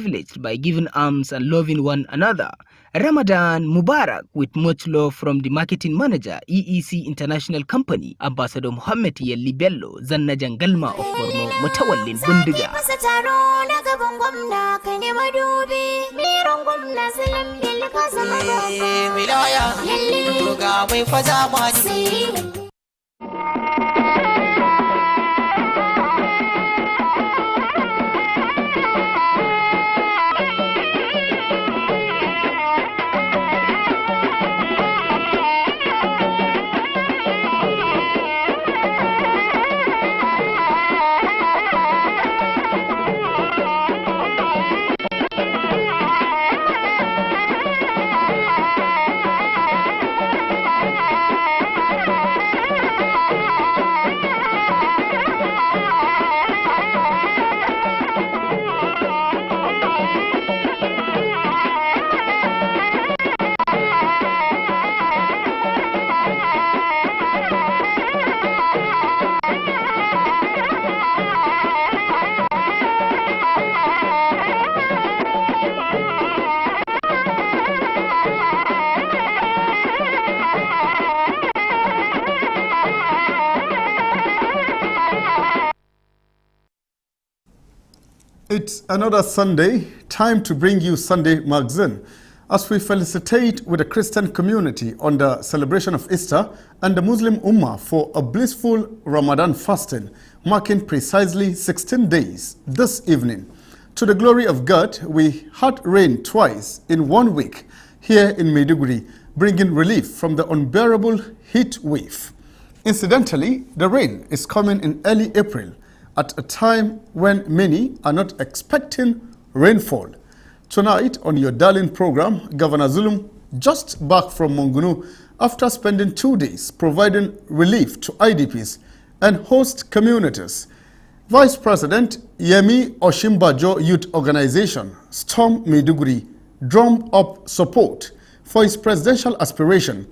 privileged by giving alms and loving one another. Ramadan Mubarak, with much love from the marketing manager, EEC International Company, Ambassador Mohammed Yelli Bello, Zanna Jangalma of Borno, Mutawallin Bundiga. It's another Sunday, time to bring you Sunday Magazine as we felicitate with the Christian community on the celebration of Easter and the Muslim Ummah for a blissful Ramadan fasting, marking precisely 16 days this evening. To the glory of God, we had rain twice in 1 week here in Maiduguri, bringing relief from the unbearable heat wave. Incidentally, the rain is coming in early April, at a time when many are not expecting rainfall. Tonight on your darling program, Governor Zulum, just back from Mongunu after spending 2 days providing relief to IDPs and host communities. Vice President Yemi Oshimba Youth Organization, Storm Maiduguri, drummed up support for his presidential aspiration.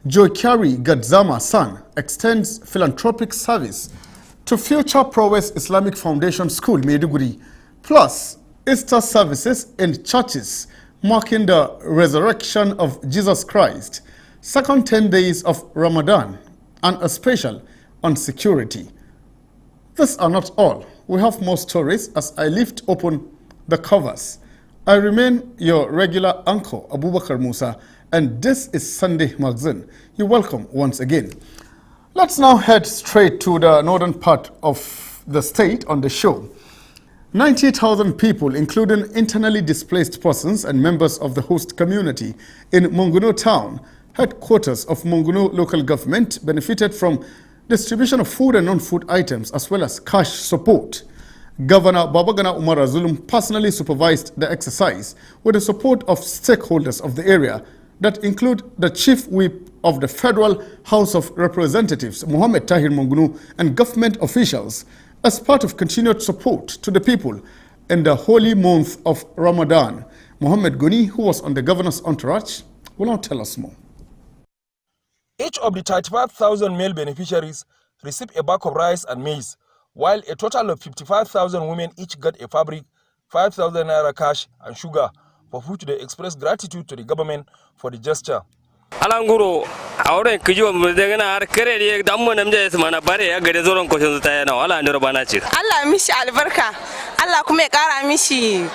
Joe Kyari Gadzama San extends philanthropic service to Future Prowess Islamic Foundation School, Maiduguri, plus Easter services in churches marking the resurrection of Jesus Christ, second 10 days of Ramadan, and a special on security. These are not all. We have more stories as I lift open the covers. I remain your regular uncle, Abubakar Musa, and this is Sunday Magazine. You're welcome once again. Let's now head straight to the northern part of the state on the show. 90,000 people, including internally displaced persons and members of the host community in Monguno town, headquarters of Monguno local government, benefited from distribution of food and non-food items as well as cash support. Governor Babagana Umar Zulum personally supervised the exercise with the support of stakeholders of the area that include the Chief Whip of the Federal House of Representatives, Mohammed Tahir Mongunu, and government officials as part of continued support to the people in the holy month of Ramadan. Mohammed Guni, who was on the governor's entourage, will now tell us more. Each of the 35,000 male beneficiaries received a bag of rice and maize, while a total of 55,000 women each got a fabric, 5,000 naira cash, and sugar, for which they expressed gratitude to the government for the gesture. Alanguro, ahora kijo mudegana har kare ne dammo namje mana bare ya gare zoron ko sun ta yana wala ndoro bana ce. Allah mishi albarka. Allah kuma ya kara mishi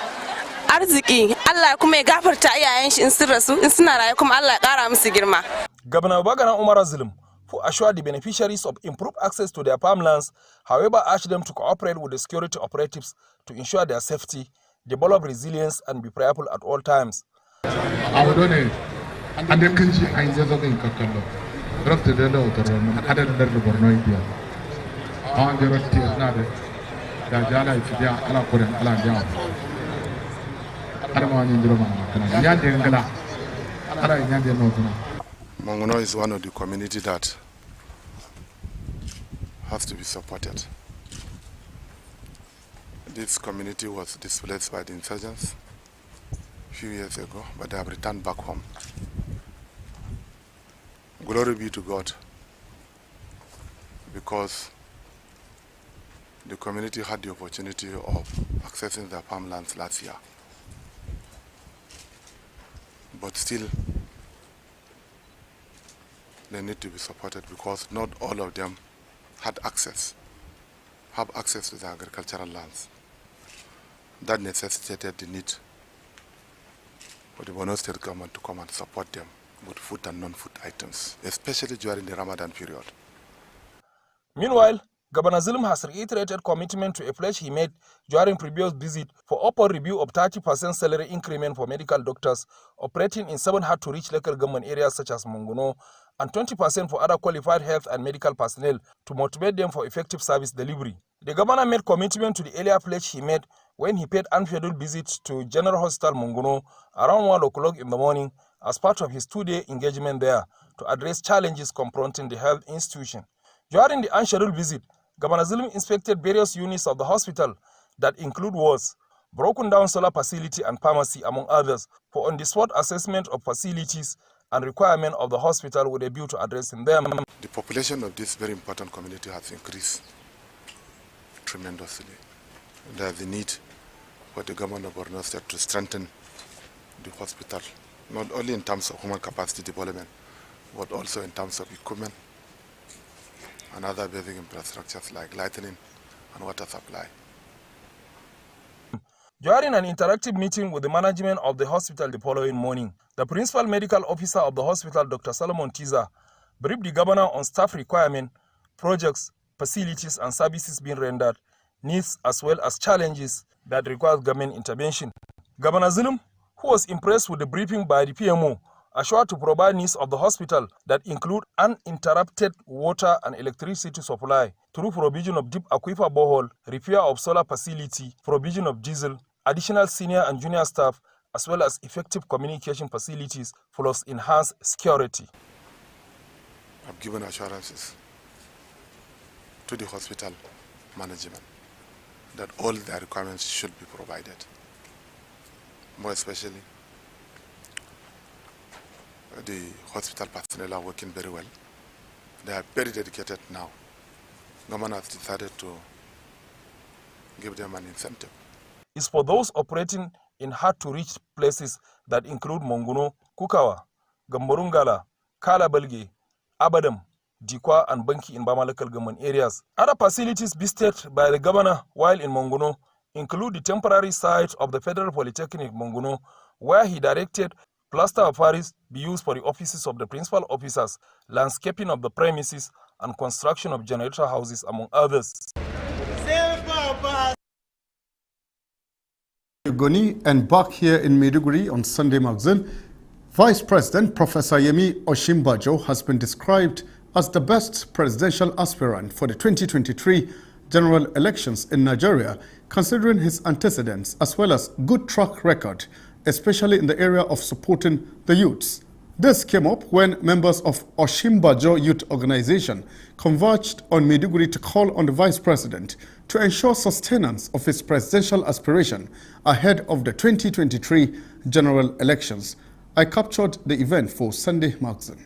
arziki. Allah kuma ya gafarta iyayen shi in sun rasu in suna raye kuma Allah ya kara musu girma. Governor Bagana Umar Zulum, who assured the beneficiaries of improved access to their farmlands, however urged them to cooperate with the security operatives to ensure their safety, develop resilience, and be prayerful at all times. Ada kunci ain jaza kan kakalo rakta dala utarana ada dar borno india an jarati nade da jala ifiya ala koren ala jaw ada ma ni ndiro ma kana nyande ngala ada nyande no tuna. Monguno is one of the community that has to be supported. This community was displaced by the insurgents a few years ago, but they have returned back home. Glory be to God, because the community had the opportunity of accessing their farmlands last year. but still they need to be supported because not all of them have access to the agricultural lands. That necessitated the need for the Borno State government to come and support them with food and non-food items, especially during the Ramadan period. Meanwhile, Governor Zulum has reiterated commitment to a pledge he made during previous visit for upward review of 30% salary increment for medical doctors operating in 7 hard-to-reach local government areas such as Monguno, and 20% for other qualified health and medical personnel to motivate them for effective service delivery. The governor made commitment to the earlier pledge he made when he paid unscheduled visits to General Hospital Monguno around 1 o'clock in the morning as part of his 2-day engagement there to address challenges confronting the health institution. During the unscheduled visit, Governor Zulum inspected various units of the hospital that include wards, broken down solar facility and pharmacy, among others, for on-the-spot assessment of facilities and requirement of the hospital with a view to addressing them. The population of this very important community has increased tremendously. There's the need for the government of Borno State to strengthen the hospital, not only in terms of human capacity development, but also in terms of equipment and other basic infrastructures like lighting and water supply. During an interactive meeting with the management of the hospital the following morning, the principal medical officer of the hospital, Dr. Solomon Tiza, briefed the governor on staff requirement, projects, facilities and services being rendered, needs as well as challenges that require government intervention. Governor Zulum, who was impressed with the briefing by the PMO, assured to provide needs of the hospital that include uninterrupted water and electricity supply through provision of deep aquifer borehole, repair of solar facility, provision of diesel, additional senior and junior staff, as well as effective communication facilities plus enhanced security. I've given assurances to the hospital management that all their requirements should be provided. More especially, the hospital personnel are working very well. They are very dedicated now. Government has decided to give them an incentive. It's for those operating in hard-to-reach places that include Monguno, Kukawa, Gamborungala, Kalabalge, Abadam, Dikwa, and Banki in Bama local government areas. Other facilities visited by the governor while in Monguno include the temporary site of the Federal Polytechnic Monguno, where he directed plaster of Paris be used for the offices of the principal officers, landscaping of the premises, and construction of generator houses, among others. Goni, and back here in Maiduguri on Sunday Magazine, Vice President Professor Yemi Oshimba has been described as the best presidential aspirant for the 2023 general elections in Nigeria, considering his antecedents as well as good track record, especially in the area of supporting the youths. This came up when members of Oshimba Youth Organization converged on Maiduguri to call on the Vice President to ensure sustenance of his presidential aspiration ahead of the 2023 general elections. I captured the event for Sunday Magazine.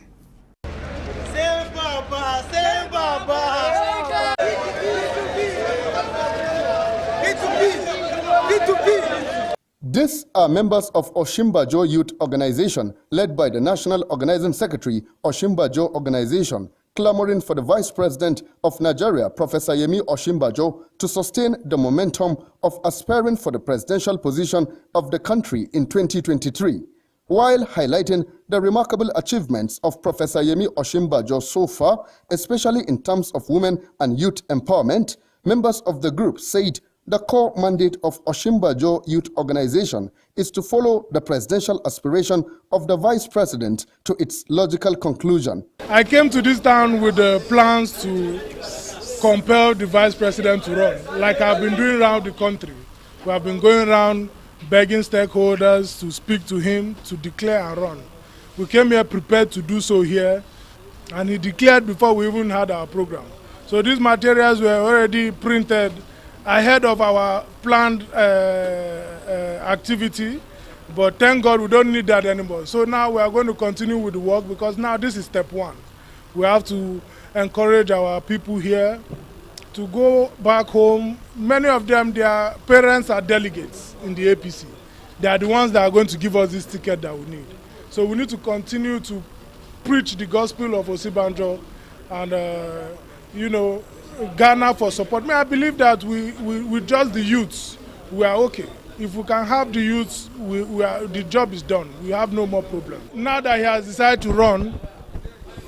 These are members of Oshimba Youth Organization, led by the National Organizing Secretary, Oshimba Organization, clamoring for the Vice President of Nigeria, Professor Yemi Oshimba to sustain the momentum of aspiring for the presidential position of the country in 2023, while highlighting the remarkable achievements of Professor Yemi Oshimba so far, especially in terms of women and youth empowerment. Members of the group said the core mandate of Oshimba Youth Organization is to follow the presidential aspiration of the Vice President to its logical conclusion. I came to this town with the plans to compel the Vice President to run, like I've been doing around the country. We have been going around begging stakeholders to speak to him to declare and run. We came here prepared to do so here, and he declared before we even had our program. So these materials were already printed ahead of our planned activity, but thank God we don't need that anymore. So now we are going to continue with the work, because now this is step one. We have to encourage our people here to go back home. Many of them, their parents are delegates in the APC. They are the ones that are going to give us this ticket that we need. So we need to continue to preach the gospel of Osibanjo and, you know, Ghana for support. I believe that with just the youths, we are okay. If we can have the youths, the job is done. We have no more problem. Now that he has decided to run,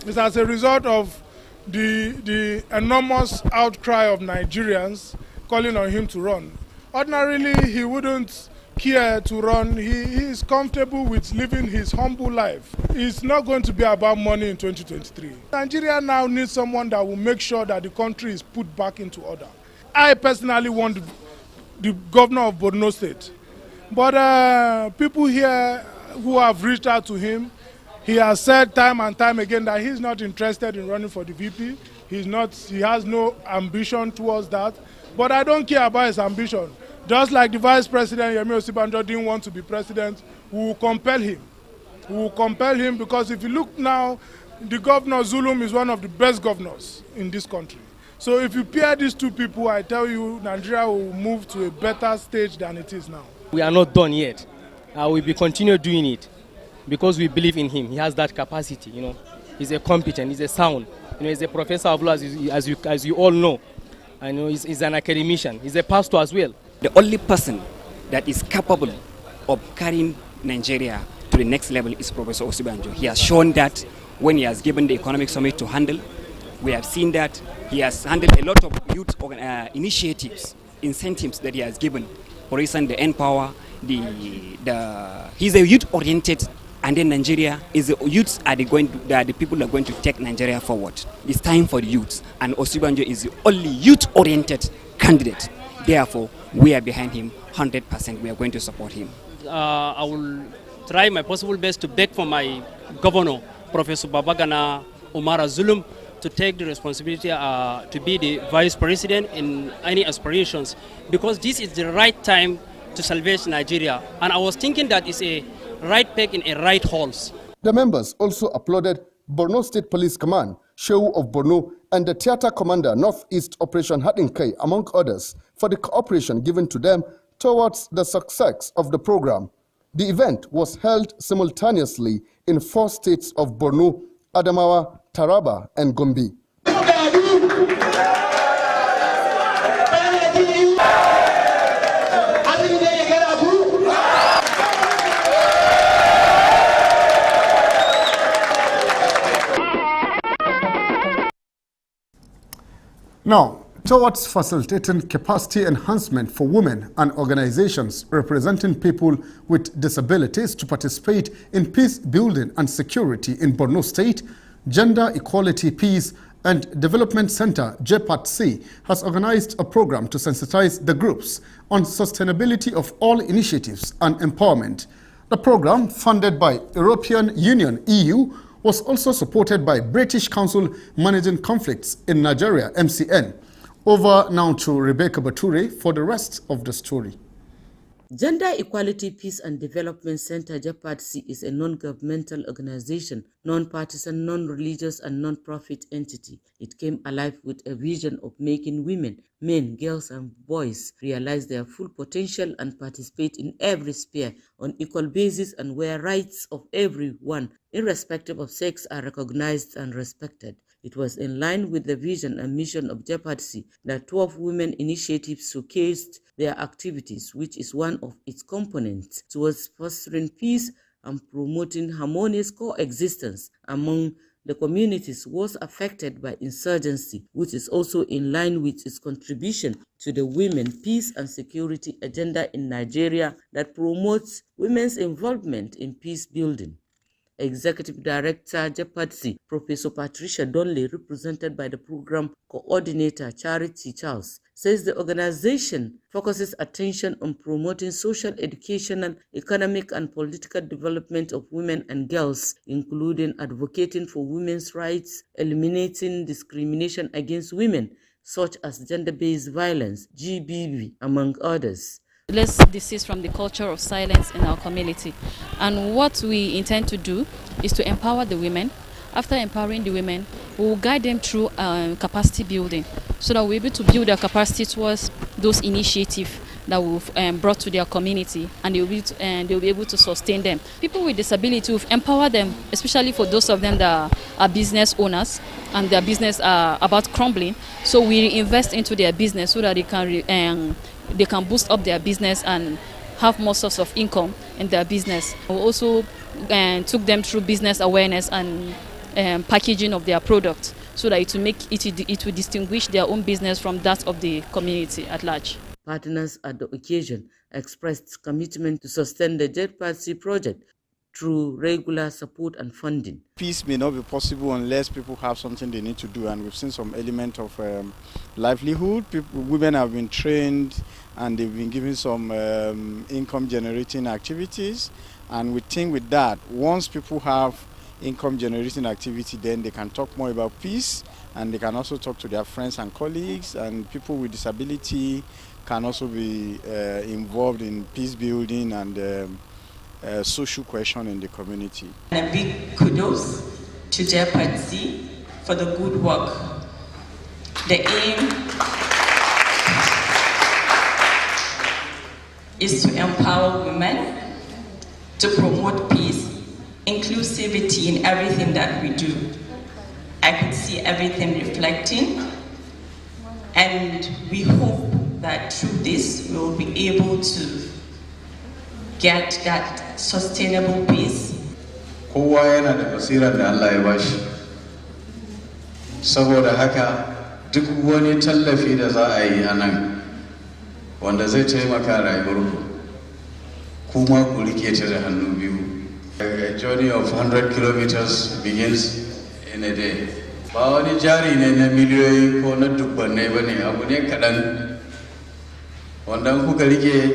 it's as a result of the enormous outcry of Nigerians calling on him to run. Ordinarily, he wouldn't care to run. He is comfortable with living his humble life. It's not going to be about money in 2023. Nigeria now needs someone that will make sure that the country is put back into order. I personally want the governor of Borno State. But people here who have reached out to him, he has said time and time again that he's not interested in running for the VP. He has no ambition towards that. But I don't care about his ambition. Just like the Vice President, Yemi Osibanjo, didn't want to be president, we will compel him. We will compel him because if you look now, the governor Zulum is one of the best governors in this country. So if you pair these two people, I tell you, Nigeria will move to a better stage than it is now. We are not done yet. We will continue doing it because we believe in him. He has that capacity, you know. He's a competent, he's a sound. You know, he's a professor of law, as you all know. I know he's an academician. He's a pastor as well. The only person that is capable of carrying Nigeria to the next level is Professor Osibanjo. He has shown that when he has given the economic summit to handle. We have seen that he has handled a lot of youth initiatives, incentives that he has given. For instance, the Empower, he's a youth-oriented, and then Nigeria is the youths are the people who are going to take Nigeria forward. It's time for the youths, and Osibanjo is the only youth-oriented candidate. Therefore, we are behind him 100%. We are going to support him. I will try my possible best to beg for my governor, Professor Babagana Umara Zulum, to take the responsibility to be the vice president in any aspirations, because this is the right time to salvage Nigeria. And I was thinking that it's a right peg in a right horse. The members also applauded Borno State Police Command, Shehu of Borno, and the Theatre Commander Northeast Operation Hadinkai, among others, for the cooperation given to them towards the success of the program. The event was held simultaneously in 4 states of Borno, Adamawa, Taraba, and Gombe. Now, towards facilitating capacity enhancement for women and organizations representing people with disabilities to participate in peace building and security in Borno State, Gender Equality, Peace and Development Center, JEPATC, has organized a program to sensitize the groups on sustainability of all initiatives and empowerment. The program, funded by European Union, EU, was also supported by British Council Managing Conflicts in Nigeria, MCN. Over now to Rebecca Bature for the rest of the story. Gender Equality, Peace and Development Center, JEPATC, is a non-governmental organization, non-partisan, non-religious and non-profit entity. It came alive with a vision of making women, men, girls and boys realize their full potential and participate in every sphere on equal basis, and where rights of everyone, irrespective of sex, are recognized and respected. It was in line with the vision and mission of JEPATC that 12 women initiatives showcased their activities, which is one of its components towards fostering peace and promoting harmonious coexistence among the communities was affected by insurgency, which is also in line with its contribution to the women, peace and security agenda in Nigeria that promotes women's involvement in peace building. Executive Director, JEPATC, Professor Patricia Donley, represented by the program coordinator, Charity Charles, says the organization focuses attention on promoting social, educational, economic and political development of women and girls, including advocating for women's rights, eliminating discrimination against women, such as gender-based violence, GBV, among others. Let's desist from the culture of silence in our community. And what we intend to do is to empower the women. After empowering the women, we will guide them through capacity building so that we're able to build their capacity towards those initiatives that we've brought to their community, and they'll be able to sustain them. People with disability, we've empowered them, especially for those of them that are business owners and their business are about crumbling. So we invest into their business so that they can boost up their business and have more source of income in their business. We also took them through business awareness and packaging of their products, so that it will distinguish their own business from that of the community at large. Partners at the occasion expressed commitment to sustain the JEPADC project through regular support and funding. Peace may not be possible unless people have something they need to do, and we've seen some element of livelihood. Women have been trained and they've been given some income generating activities, and we think with that, once people have income generating activity, then they can talk more about peace, and they can also talk to their friends and colleagues, and people with disability can also be involved in peace building and social cohesion in the community. And a big kudos to JEPADC for the good work. The aim is to empower women, to promote peace, inclusivity in everything that we do. I could see everything reflecting, and we hope that through this we will be able to get that sustainable peace. Kowa yana da basirar da Allah ya bashi. Saboda haka duk wani tallafi da za a yi a nan wanda zai taimaka rayuwarku, kuma ku rike ta da hannu biyu. A journey of 100 kilometers begins in a day. Ba wani jari ne na miliyoyi ko na dubbanai bane, abu ne kaɗan wanda kuka rike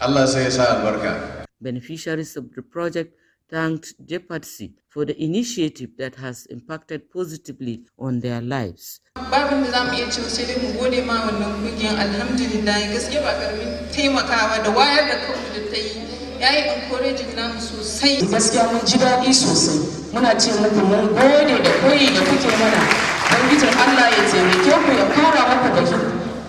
Allah sai ya sa albarka. Beneficiaries of the project thanked JEPADC for the initiative that has impacted positively on their lives. Babin da zamu iya cewa sai dai mu gode ma wannan kungiyar, alhamdulillah, gaskiya ba karamin taimakawa da wayar da kanmu da ta yi yayi encouraging namu sosai. Gaskiya mun ji daɗi sosai. Muna ce muku mun gode da koyi da kuke mana. Ubangijin Allah ya taimake ku ya kara muku da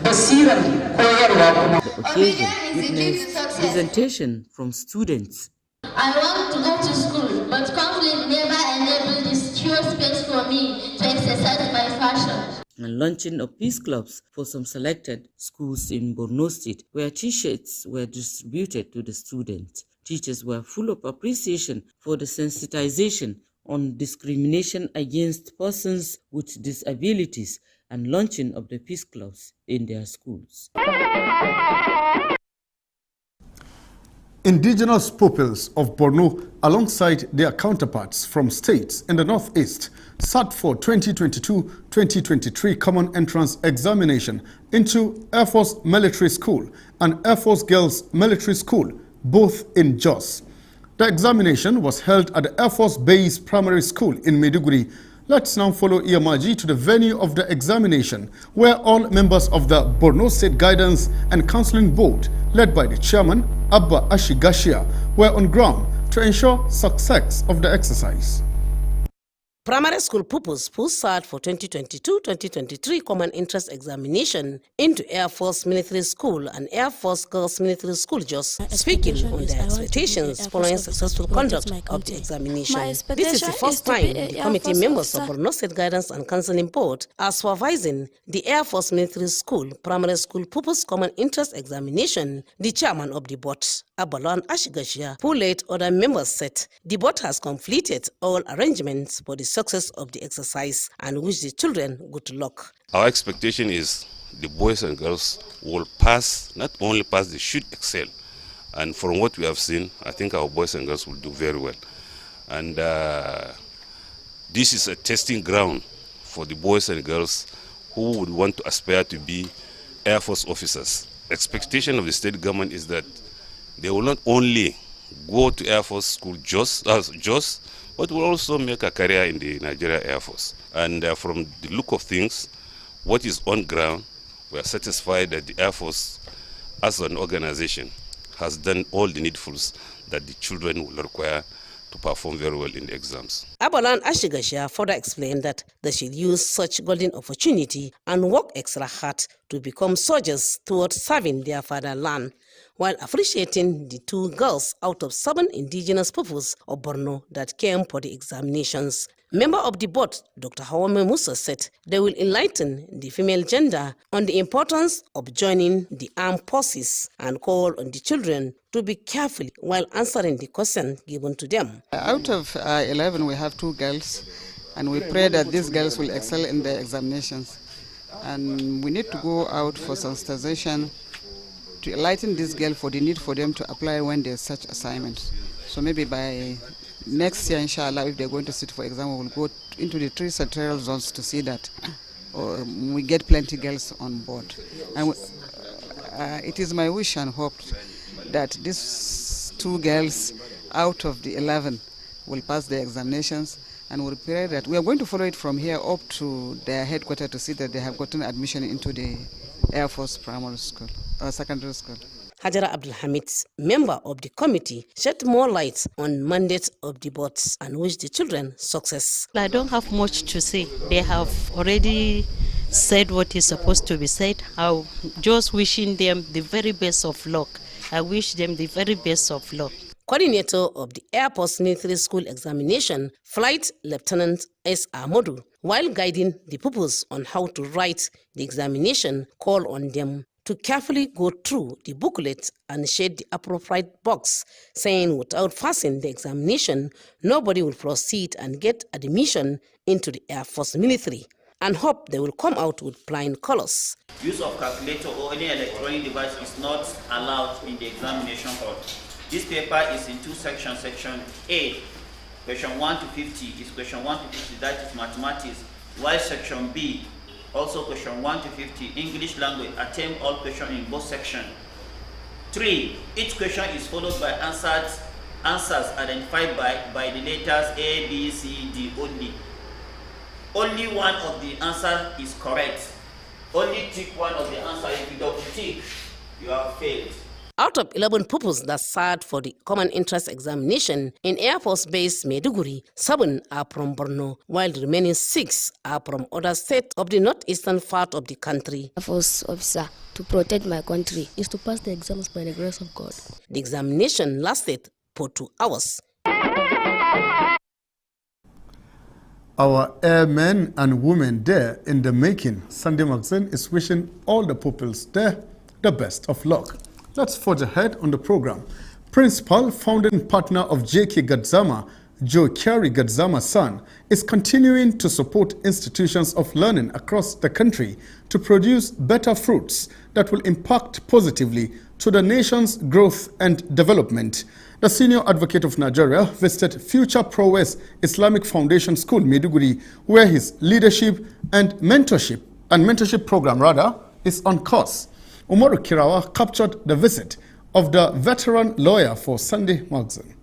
basiran koyarwa kuma. The occasion witnessed presentation from students. I want to go to school, but conflict never enabled this secure space for me to exercise my passion. And launching of peace clubs for some selected schools in Borno State, where T-shirts were distributed to the students. Teachers were full of appreciation for the sensitization on discrimination against persons with disabilities and launching of the peace clubs in their schools. Indigenous peoples of Borno, alongside their counterparts from states in the northeast, sat for 2022-2023 Common Entrance Examination into Air Force Military School and Air Force Girls Military School, both in Jos. The examination was held at the Air Force Base Primary School in Maiduguri. Let's now follow Iyamaji to the venue of the examination, where all members of the Borno State Guidance and Counseling Board, led by the chairman, Abba Ashigashia, were on ground to ensure success of the exercise. Primary school pupils who sat for 2022-2023 Common Interest Examination into Air Force Military School and Air Force Girls Military School Jos, speaking on their expectations following successful conduct of the examination. This is the first time the committee members of Borno State Guidance and Counseling Board are supervising the Air Force Military School Primary School Pupils Common Interest Examination. The chairman of the board, Abalon Ashigashia, who led other members, said the board has completed all arrangements for the success of the exercise and wish the children good luck. Our expectation is the boys and girls will pass, not only pass, they should excel. And from what we have seen, I think our boys and girls will do very well. And this is a testing ground for the boys and girls who would want to aspire to be Air Force officers. Expectation of the state government is that they will not only go to Air Force School Jos, but will also make a career in the Nigeria Air Force. And from the look of things, what is on ground, we are satisfied that the Air Force, as an organization, has done all the needfuls that the children will require to perform very well in the exams. Abalan Ashigasha further explained that they should use such golden opportunity and work extra hard to become soldiers towards serving their fatherland, while appreciating the 2 girls out of 7 indigenous peoples of Borno that came for the examinations. Member of the board, Dr. Hawame Musa, said they will enlighten the female gender on the importance of joining the armed forces and call on the children to be careful while answering the question given to them. Out of 11, we have 2 girls, and we pray that these girls will excel in the examinations. And we need to go out for sensitization to enlighten these girls for the need for them to apply when there's such assignments. So maybe by next year, inshallah, if they're going to sit for exam, we'll go into the 3 sectoral zones to see that we get plenty girls on board. And it is my wish and hope that these 2 girls out of the 11 will pass their examinations, and we'll pray that we are going to follow it from here up to their headquarters to see that they have gotten admission into the Air Force primary school or secondary school. Hajara Abdulhamid, member of the committee, shed more light on mandates of the boards and wish the children success. I don't have much to say. They have already said what is supposed to be said. I'm just wishing them the very best of luck. I wish them the very best of luck. Coordinator of the Air Force Military School examination, Flight Lieutenant S. Ahmadu, while guiding the pupils on how to write the examination, called on them to carefully go through the booklet and shade the appropriate box, saying without passing the examination, nobody will proceed and get admission into the Air Force military, and hope they will come out with flying colors. Use of calculator or any electronic device is not allowed in the examination hall. This paper is in 2 sections. Section A, question 1 to 50 is question 1 to 50, that is mathematics, while section B, also question 1 to 50, English language, attempt all questions in both sections. 3, each question is followed by answers identified by the letters A, B, C, D only. Only one of the answers is correct. Only tick one of the answers. If you double tick, you have failed. Out of 11 pupils that sat for the Common Interest Examination in Air Force Base Maiduguri, 7 are from Borno, while the remaining 6 are from other states of the northeastern part of the country. Air Force officer, to protect my country is to pass the exams by the grace of God. The examination lasted for 2 hours. Our airmen and women there in the making, Sunday Magazine is wishing all the pupils there the best of luck. Let's forge ahead on the program. Principal, founding partner of JK Gadzama, Joe Kyari Gadzama's son, is continuing to support institutions of learning across the country to produce better fruits that will impact positively to the nation's growth and development. The senior advocate of Nigeria visited Future Prowess Islamic Foundation School, Maiduguri, where his leadership and mentorship program is on course. Umaru Kirawa captured the visit of the veteran lawyer for Sunday Magazine.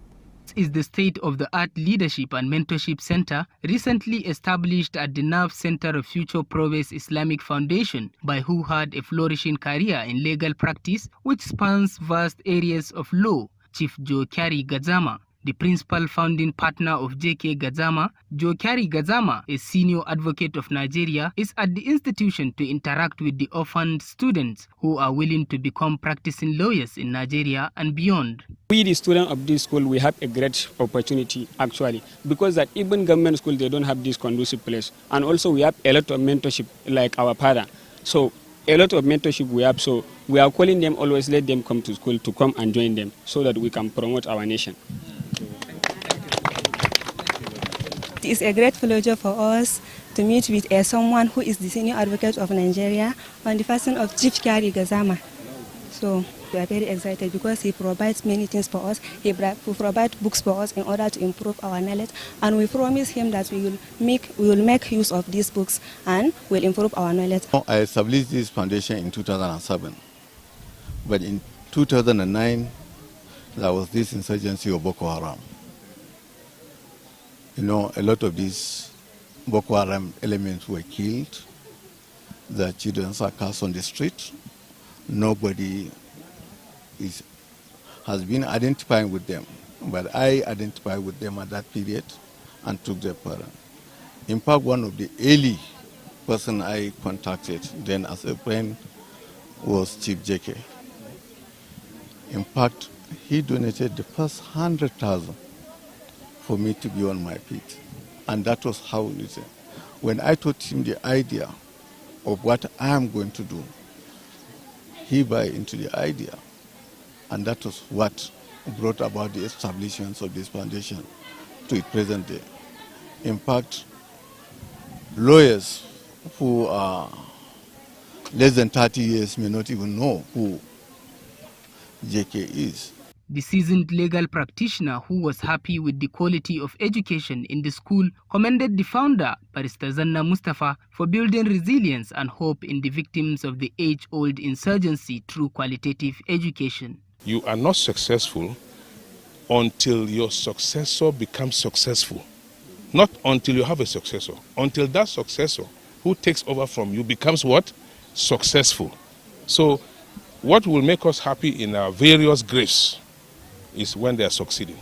Is the state-of-the-art leadership and mentorship center recently established at the Nav Center of Future Prowess Islamic Foundation by who had a flourishing career in legal practice which spans vast areas of law. Chief Joe Kyari Gadzama, the principal founding partner of JK Gadzama, Joe Kyari Gadzama, a senior advocate of Nigeria, is at the institution to interact with the orphaned students who are willing to become practicing lawyers in Nigeria and beyond. We, the students of this school, we have a great opportunity actually, because that even government school, they don't have this conducive place. And also we have a lot of mentorship like our father. So a lot of mentorship we have, so we are calling them always, let them come to school to come and join them so that we can promote our nation. It is a great pleasure for us to meet with someone who is the senior advocate of Nigeria on the person of Chief Kyari Gadzama. So we are very excited because he provides many things for us. He provides books for us in order to improve our knowledge, and we promise him that we will make use of these books and will improve our knowledge. I established this foundation in 2007, but in 2009 there was this insurgency of Boko Haram. You know, a lot of these Boko Haram elements were killed. The children are cast on the street. Nobody has been identifying with them. but I identified with them at that period and took their parent. In fact, one of the early person I contacted then as a friend was Chief JK. In fact, he donated the first 100,000 for me to be on my feet. And that was how it is. When I told him the idea of what I am going to do, he bought into the idea. And that was what brought about the establishment of this foundation to its present day. In fact, lawyers who are less than 30 years may not even know who JK is. The seasoned legal practitioner who was happy with the quality of education in the school commended the founder, Barrister Zanna Mustafa, for building resilience and hope in the victims of the age-old insurgency through qualitative education. You are not successful until your successor becomes successful. Not until you have a successor. Until that successor who takes over from you becomes what? Successful. So what will make us happy in our various graves is when they are succeeding.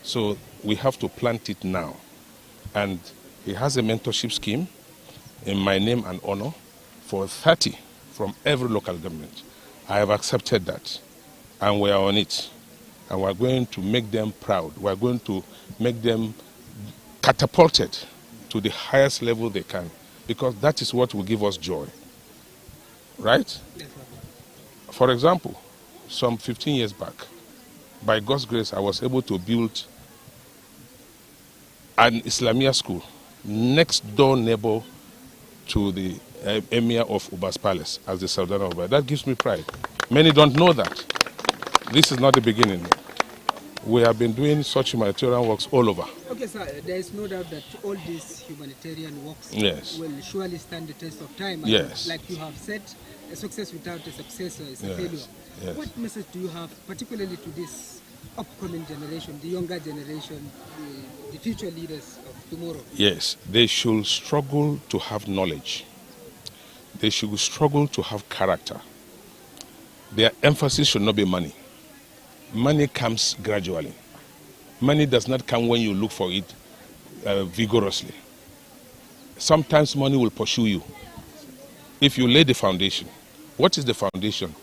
So we have to plant it now. And he has a mentorship scheme in my name and honor for 30 from every local government. I have accepted that, and we are on it. And we're going to make them proud. We're going to make them catapulted to the highest level they can, because that is what will give us joy. Right? For example, some 15 years back, by God's grace, I was able to build an Islamia school next door neighbor to the Emir of Uba's palace as the Sultan of Uba. That gives me pride. Many don't know that. This is not the beginning. We have been doing such humanitarian works all over. Okay, sir, there is no doubt that all these humanitarian works will surely stand the test of time. And yes. Like you have said, a success without a successor is a yes. failure. Yes. What message do you have, particularly to this upcoming generation, the younger generation, the future leaders of tomorrow? Yes, they should struggle to have knowledge. They should struggle to have character. Their emphasis should not be money. Money comes gradually. Money does not come when you look for it vigorously. Sometimes money will pursue you. If you lay the foundation, what is the foundation?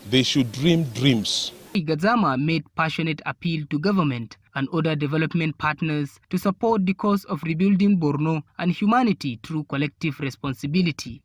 They should dream dreams. Gazama made passionate appeal to government and other development partners to support the cause of rebuilding Borno and humanity through collective responsibility.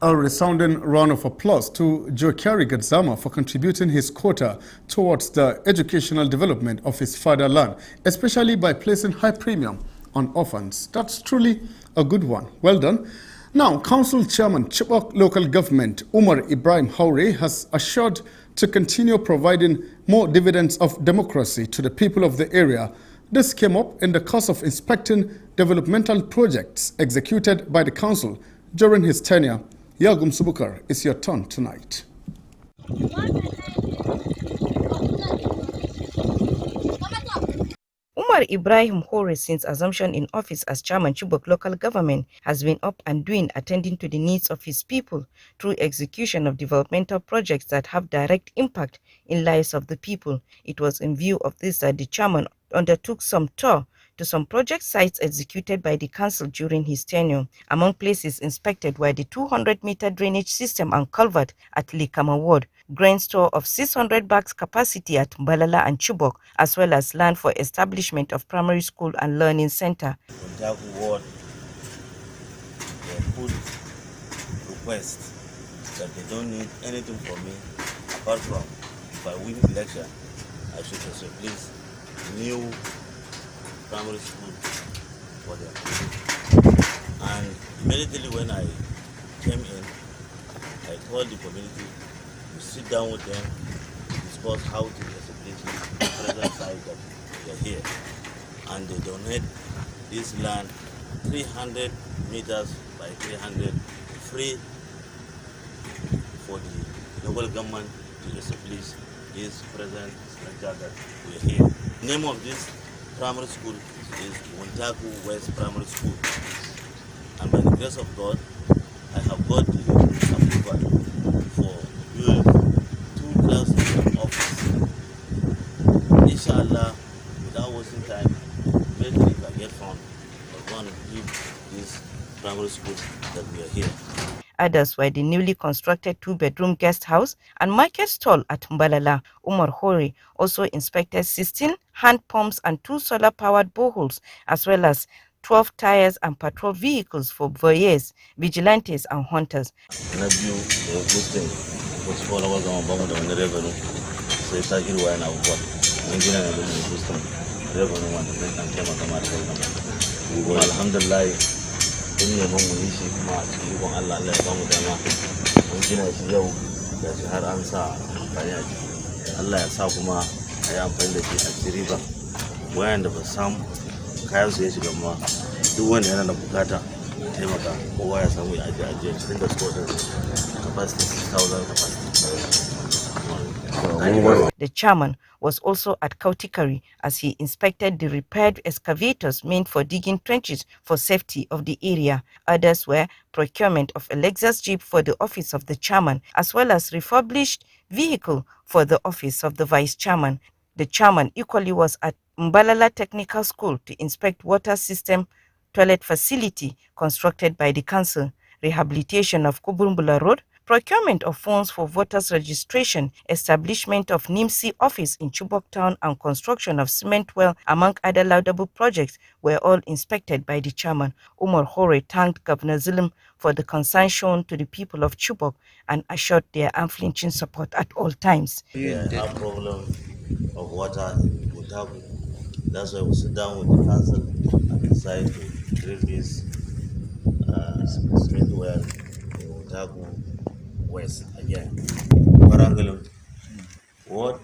A resounding round of applause to Jokiari Gadzama for contributing his quota towards the educational development of his fatherland, especially by placing high premium on orphans. That's truly a good one. Well done. Now, Council Chairman Chibok Local Government Umar Ibrahim Haure has assured to continue providing more dividends of democracy to the people of the area. This came up in the course of inspecting developmental projects executed by the council during his tenure. Yagum Subukar, it's your turn tonight. Umar Ibrahim Hore, since assumption in office as chairman Chibok local government, has been up and doing, attending to the needs of his people through execution of developmental projects that have direct impact in lives of the people. It was in view of this that the chairman undertook some tour to some project sites executed by the council during his tenure. Among places inspected were the 200-meter drainage system and culvert at Likama Ward, grain store of 600 bags capacity at Mbalala and Chibok, as well as land for establishment of primary school and learning center. Ward, they put request that they don't need anything from me apart from if I win election, I should establish new primary school for them. And immediately when I came in, I told the community to sit down with them, discuss how to establish the present site that they are here. And they donate this land 300 meters by 300 free for the local government to establish this present structure that we are here. The name of this primary school is Wontaku West Primary School. And by the grace of God, I have got the approval for building 2 classes of office primary school that we are here. Others were the newly constructed 2-bedroom guest house and market stall at Mbalala. Umar Hori also inspected 16 hand pumps and 2 solar-powered boreholes, as well as 12 tires and patrol vehicles for voyeurs, vigilantes and hunters. In neman mu yi shi kuma a cikin ikon Allah Allah ya bamu dama mun gina shi yau da shi har an sa amfani a ciki Allah ya sa kuma a yi amfani da shi a ci riba wayan da ba samu kayan su ya shiga ma duk wanda yana da bukata taimaka kowa ya samu ya ajiye cikin da su capacity 6,000 capacity. The chairman was also at Kautikari as he inspected the repaired excavators meant for digging trenches for safety of the area. Others were procurement of a Lexus Jeep for the office of the chairman, as well as refurbished vehicle for the office of the vice chairman. The chairman equally was at Mbalala Technical School to inspect water system toilet facility constructed by the council, rehabilitation of Kubumbula Road, procurement of funds for voters registration, establishment of NIMSI office in Chibok town, and construction of cement well, among other laudable projects, were all inspected by the chairman. Umar Hore thanked Governor Zulum for the concern shown to the people of Chibok and assured their unflinching support at all times. We have a problem of water in Butaku. That's why we sit down with the council and decide to drill this cement well in Butaku West again. Warangalum Ward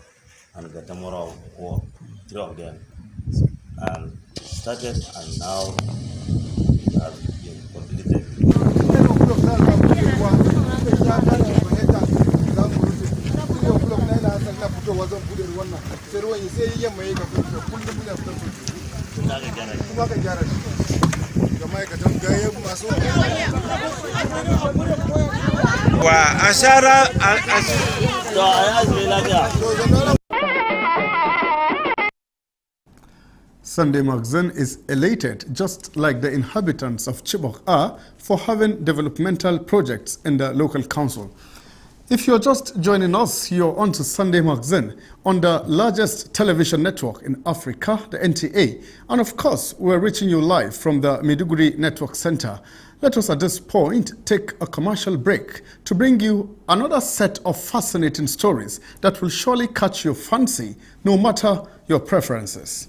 and Gatamora Ward, 3 of them. And started and now has been completed. Sunday Magazine is elated, just like the inhabitants of Chibok are, for having developmental projects in the local council. If you're just joining us, you're on to Sunday Magazine on the largest television network in Africa, the NTA. And of course, we're reaching you live from the Maiduguri Network Center. Let us at this point take a commercial break to bring you another set of fascinating stories that will surely catch your fancy, no matter your preferences.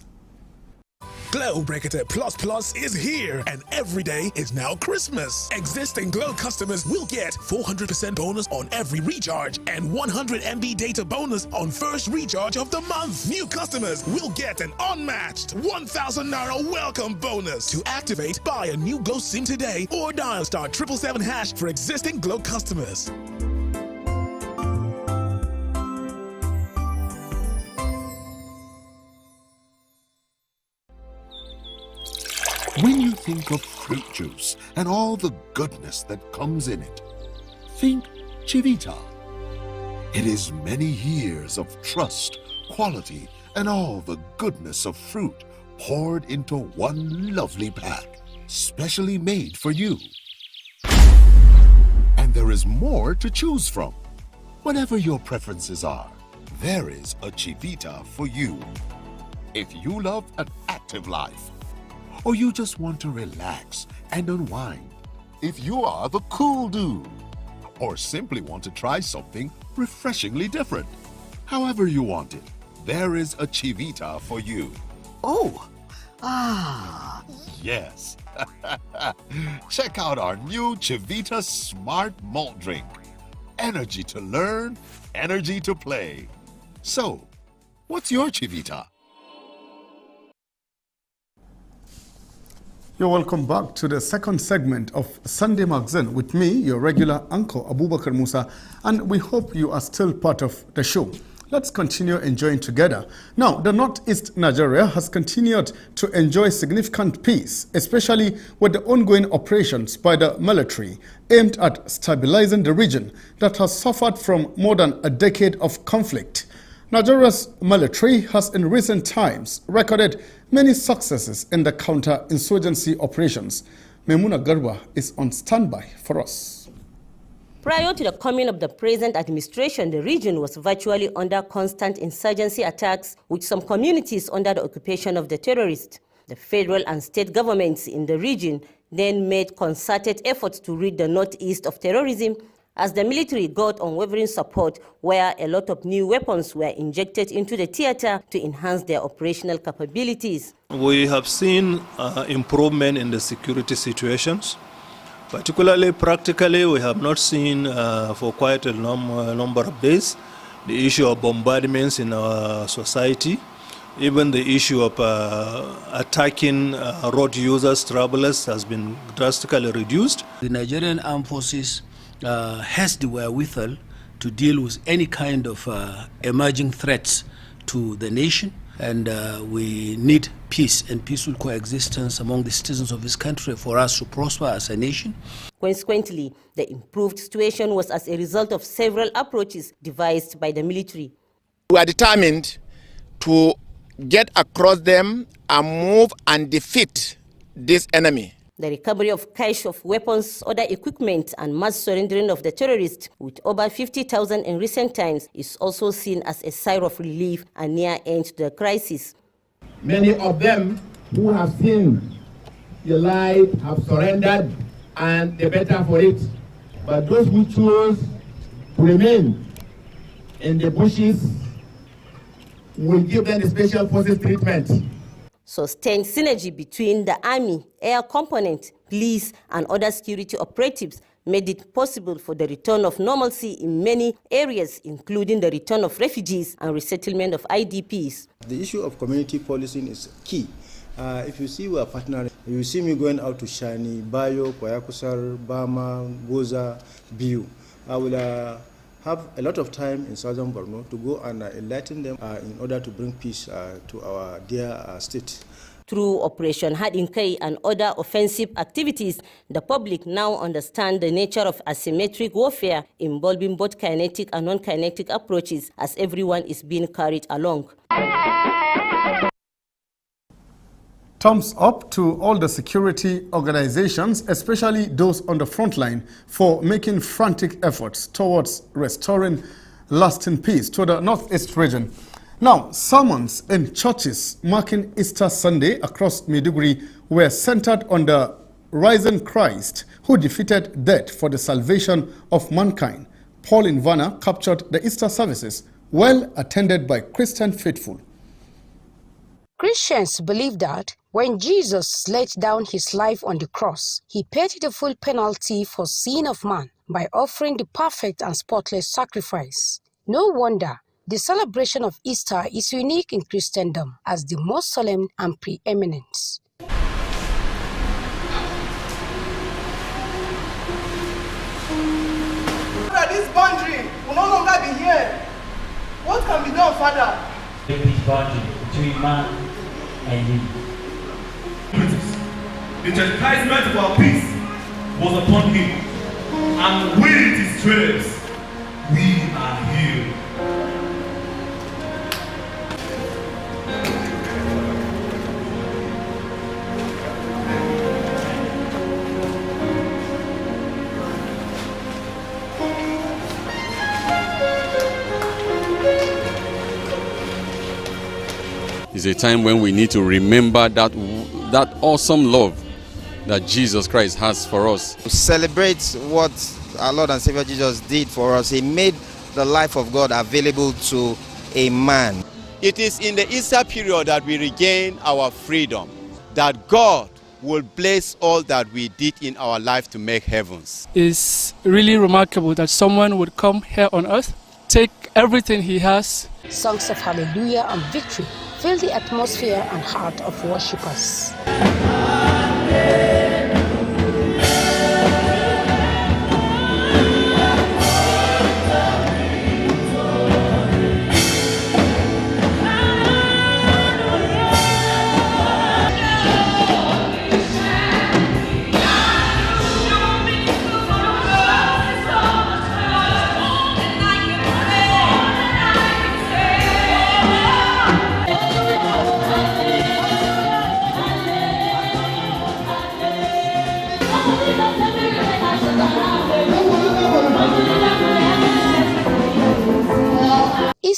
Glow Bracketed Plus Plus is here, and every day is now Christmas. Existing Glow customers will get 400% bonus on every recharge and 100 MB data bonus on first recharge of the month. New customers will get an unmatched 1,000 Naira welcome bonus. To activate, buy a new Glow SIM today or dial *777# for existing Glow customers. When you think of fruit juice and all the goodness that comes in it, think Chivita. It is many years of trust, quality, and all the goodness of fruit poured into one lovely pack, specially made for you. And there is more to choose from. Whatever your preferences are, there is a Chivita for you. If you love an active life, or you just want to relax and unwind, if you are the cool dude, or simply want to try something refreshingly different, however you want it, there is a Chivita for you. Oh, Yes. Check out our new Chivita Smart Malt Drink. Energy to learn, energy to play. So, what's your Chivita? You're welcome back to the second segment of Sunday Magazine with me, your regular uncle Abubakar Musa, and we hope you are still part of the show. Let's continue enjoying together. Now, the Northeast Nigeria has continued to enjoy significant peace, especially with the ongoing operations by the military aimed at stabilizing the region that has suffered from more than a decade of conflict. Nigeria's military has in recent times recorded many successes in the counter-insurgency operations. Memuna Garba is on standby for us. Prior to the coming of the present administration, the region was virtually under constant insurgency attacks, with some communities under the occupation of the terrorists. The federal and state governments in the region then made concerted efforts to rid the northeast of terrorism, as the military got unwavering support, where a lot of new weapons were injected into the theater to enhance their operational capabilities. We have seen improvement in the security situations. Particularly practically, we have not seen for quite a number of days the issue of bombardments in our society. Even the issue of attacking road users, travelers, has been drastically reduced. The Nigerian Armed Forces has the wherewithal to deal with any kind of emerging threats to the nation. And we need peace and peaceful coexistence among the citizens of this country for us to prosper as a nation. Consequently, the improved situation was as a result of several approaches devised by the military. We are determined to get across them and move and defeat this enemy. The recovery of cache of weapons, other equipment, and mass surrendering of the terrorists, with over 50,000 in recent times, is also seen as a sign of relief and near end to the crisis. Many of them who have seen the light have surrendered, and the better for it. But those who choose to remain in the bushes will give them the special forces treatment. Sustained synergy between the Army, Air Component, police, and other security operatives made it possible for the return of normalcy in many areas, including the return of refugees and resettlement of IDPs. The issue of community policing is key. If you see we are partnering, you see me going out to Shani, Bayo, Kwayakusar, Bama, Goza, Biu. I will have a lot of time in southern Borno to go and enlighten them in order to bring peace to our dear state. Through Operation Hadinkai and other offensive activities, the public now understand the nature of asymmetric warfare involving both kinetic and non-kinetic approaches, as everyone is being carried along. Thumbs up to all the security organizations, especially those on the front line, for making frantic efforts towards restoring lasting peace to the northeast region. Now, sermons in churches marking Easter Sunday across Maiduguri were centered on the risen Christ who defeated death for the salvation of mankind. Paul Invana captured the Easter services, well attended by Christian faithful. Christians believe that when Jesus laid down his life on the cross, he paid the full penalty for sin of man by offering the perfect and spotless sacrifice. No wonder the celebration of Easter is unique in Christendom as the most solemn and preeminent. This boundary will no longer be here. What can be done, Father? This boundary between man and him. The chastisement of our peace was upon him, and with his stripes we are healed. It's a time when we need to remember that awesome love that Jesus Christ has for us. To celebrate what our Lord and Savior Jesus did for us, he made the life of God available to a man. It is in the Easter period that we regain our freedom, that God will bless all that we did in our life to make heavens. It's really remarkable that someone would come here on earth, take everything he has. Songs of hallelujah and victory fill the atmosphere and heart of worshippers.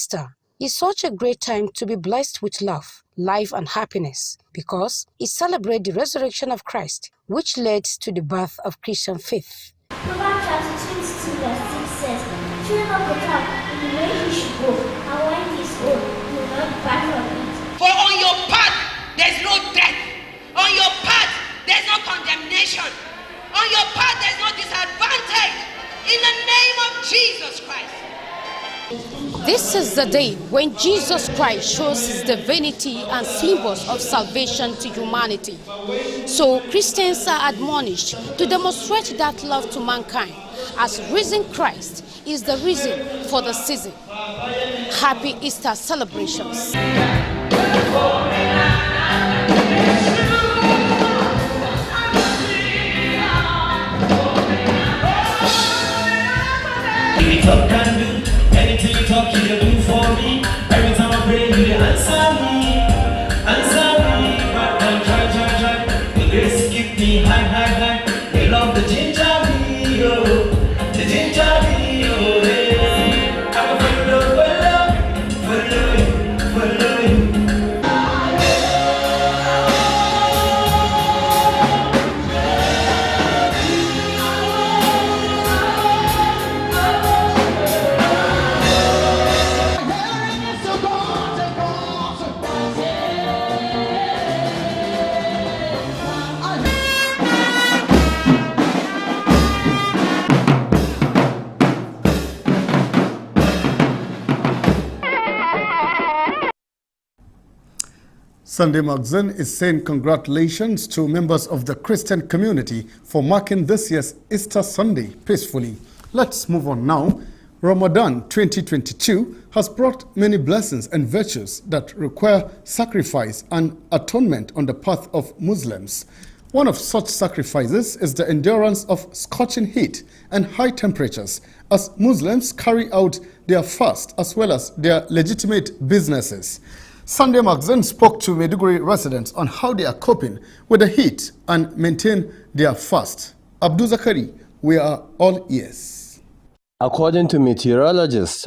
Easter is such a great time to be blessed with love, life and happiness because it celebrates the resurrection of Christ, which led to the birth of Christian faith. Proverbs chapter 22 verse 6 says, "Train up a child in the way he should go, and when he is old, he will not depart from it." For on your path there's no death. On your path there's no condemnation. On your path there's no disadvantage. In the name of Jesus Christ. This is the day when Jesus Christ shows his divinity and symbols of salvation to humanity. So Christians are admonished to demonstrate that love to mankind, as risen Christ is the reason for the season. Happy Easter celebrations. Anything you talk, you can do for me. Every time I pray, you answer me. Answer me. But try. The grace keep me high. They love the ginger me, oh. The ginger me, oh, yeah. I'm a follow you. Sunday Magazine is saying congratulations to members of the Christian community for marking this year's Easter Sunday peacefully. Let's move on now. Ramadan 2022 has brought many blessings and virtues that require sacrifice and atonement on the path of Muslims. One of such sacrifices is the endurance of scorching heat and high temperatures as Muslims carry out their fast as well as their legitimate businesses. Sunday Magazine spoke to Maiduguri residents on how they are coping with the heat and maintain their fast. Abdul Zakari, we are all ears. According to meteorologists,